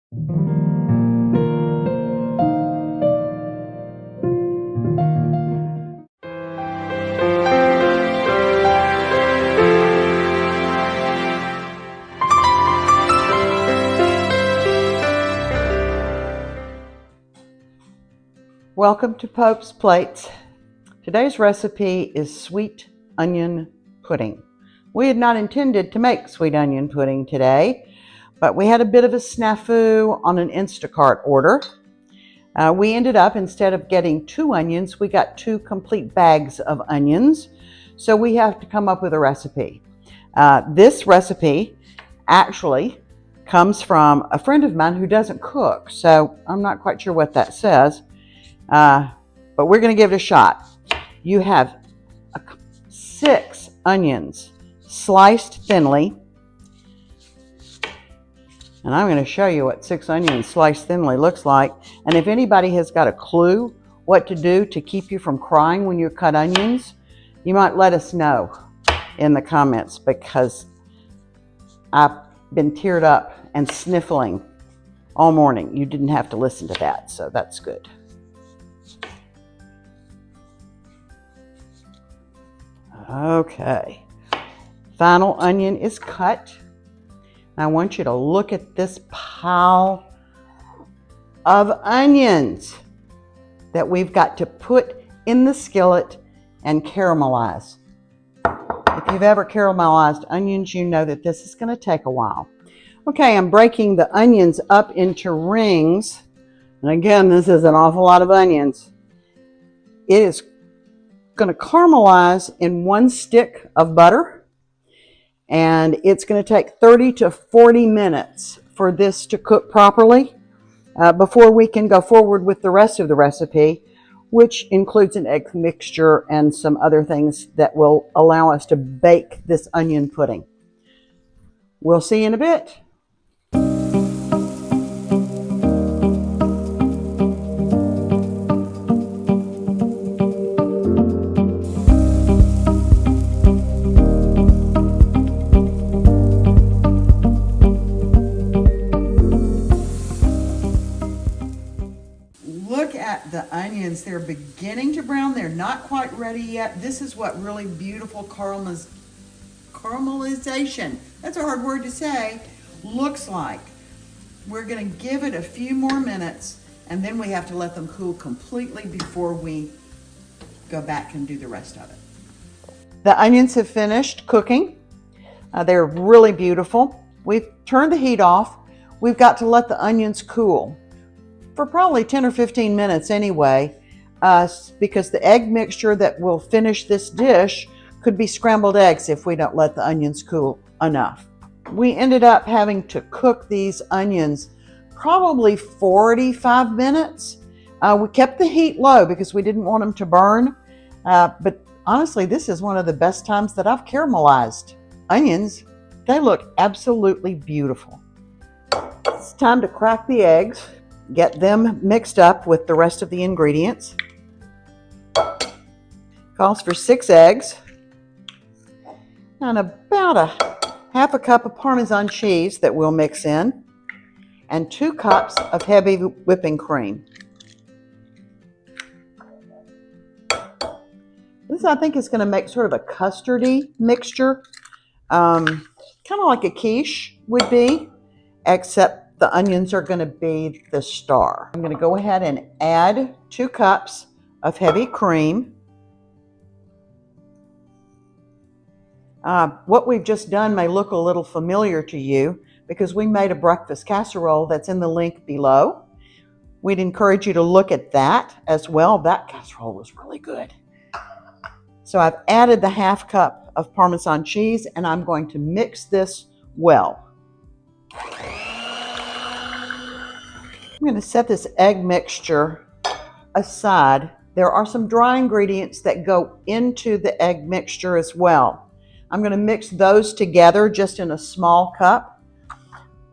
Welcome to Pope's Plates. Today's recipe is sweet onion pudding. We had not intended to make sweet onion pudding today, but we had a bit of a snafu on an Instacart order. We ended up, instead of getting 2 onions, we got 2 complete bags of onions. So we have to come up with a recipe. This recipe actually comes from a friend of mine who doesn't cook, so I'm not quite sure what that says. But we're going to give it a shot. You have 6 onions sliced thinly. And I'm going to show you what 6 onions sliced thinly looks like. And if anybody has got a clue what to do to keep you from crying when you cut onions, you might let us know in the comments, because I've been teared up and sniffling all morning. You didn't have to listen to that, so that's good. Okay, final onion is cut. I want you to look at this pile of onions that we've got to put in the skillet and caramelize. If you've ever caramelized onions, you know that this is going to take a while. Okay, I'm breaking the onions up into rings. And again, this is an awful lot of onions. It is going to caramelize in 1 stick of butter, and it's going to take 30 to 40 minutes for this to cook properly before we can go forward with the rest of the recipe, which includes an egg mixture and some other things that will allow us to bake this onion pudding. We'll see you in a bit. Look at the onions. They're beginning to brown. They're not quite ready yet. This is what really beautiful caramelization, that's a hard word to say, looks like. We're going to give it a few more minutes, and then we have to let them cool completely before we go back and do the rest of it. The onions have finished cooking. They're really beautiful. We've turned the heat off. We've got to let the onions cool for probably 10 or 15 minutes anyway, because the egg mixture that will finish this dish could be scrambled eggs if we don't let the onions cool enough. We ended up having to cook these onions probably 45 minutes. We kept the heat low because we didn't want them to burn, but honestly, this is one of the best times that I've caramelized onions. They look absolutely beautiful. It's time to crack the eggs. Get them mixed up with the rest of the ingredients. Calls for 6 eggs and about half a cup of Parmesan cheese that we'll mix in, and 2 cups of heavy whipping cream. This, I think, is going to make sort of a custardy mixture, kind of like a quiche would be, except the onions are going to be the star. I'm going to go ahead and add 2 cups of heavy cream. What we've just done may look a little familiar to you because we made a breakfast casserole that's in the link below. We'd encourage you to look at that as well. That casserole was really good. So I've added the half cup of Parmesan cheese, and I'm going to mix this well. I'm going to set this egg mixture aside. There are some dry ingredients that go into the egg mixture as well. I'm going to mix those together just in a small cup.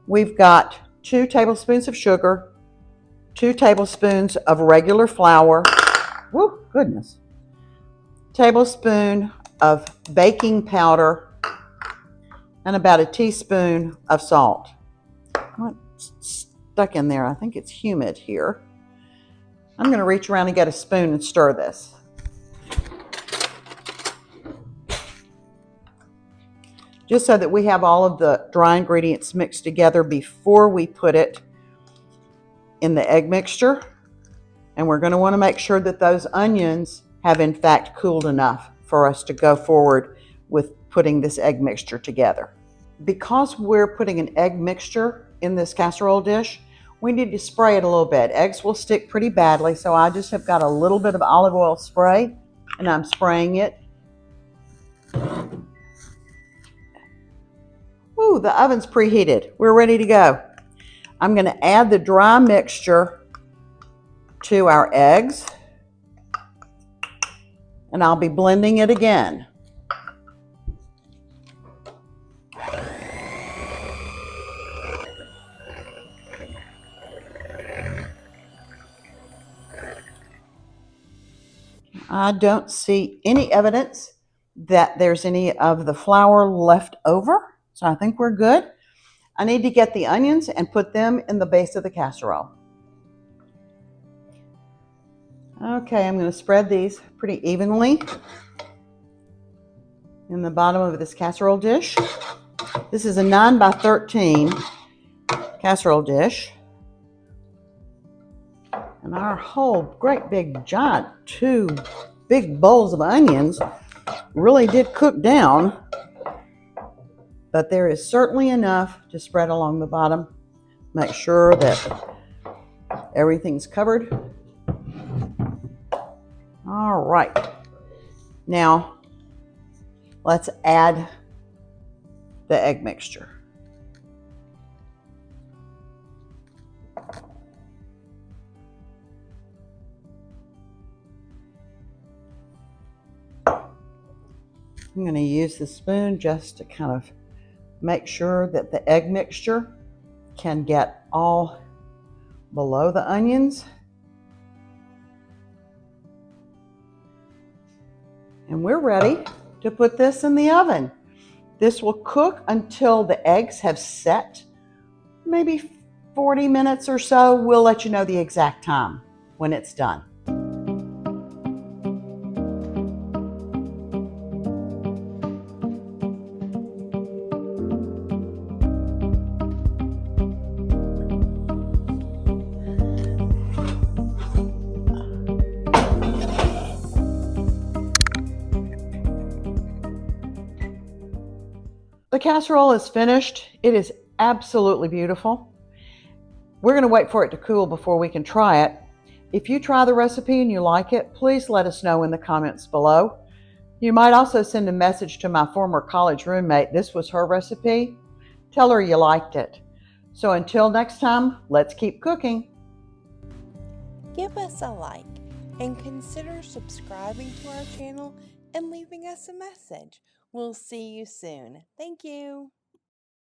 We've got 2 tablespoons of sugar, 2 tablespoons of regular flour, whoop, goodness, tablespoon of baking powder, and about a teaspoon of salt. stuck in there. I think it's humid here. I'm going to reach around and get a spoon and stir this. Just so that we have all of the dry ingredients mixed together before we put it in the egg mixture. And we're going to want to make sure that those onions have in fact cooled enough for us to go forward with putting this egg mixture together. Because we're putting an egg mixture in this casserole dish, we need to spray it a little bit. Eggs will stick pretty badly, so I just have got a little bit of olive oil spray, and I'm spraying it. Ooh, the oven's preheated. We're ready to go. I'm going to add the dry mixture to our eggs, and I'll be blending it again. I don't see any evidence that there's any of the flour left over, so I think we're good. I need to get the onions and put them in the base of the casserole. Okay, I'm going to spread these pretty evenly in the bottom of this casserole dish. This is a 9 by 13 casserole dish. And our whole great big giant 2 big bowls of onions really did cook down, but there is certainly enough to spread along the bottom. Make sure that everything's covered. All right, now let's add the egg mixture. I'm going to use the spoon just to kind of make sure that the egg mixture can get all below the onions. And we're ready to put this in the oven. This will cook until the eggs have set, maybe 40 minutes or so. We'll let you know the exact time when it's done. The casserole is finished. It is absolutely beautiful. We're going to wait for it to cool before we can try it. If you try the recipe and you like it, please let us know in the comments below. You might also send a message to my former college roommate. This was her recipe. Tell her you liked it. So until next time, let's keep cooking. Give us a like and consider subscribing to our channel and leaving us a message. We'll see you soon. Thank you.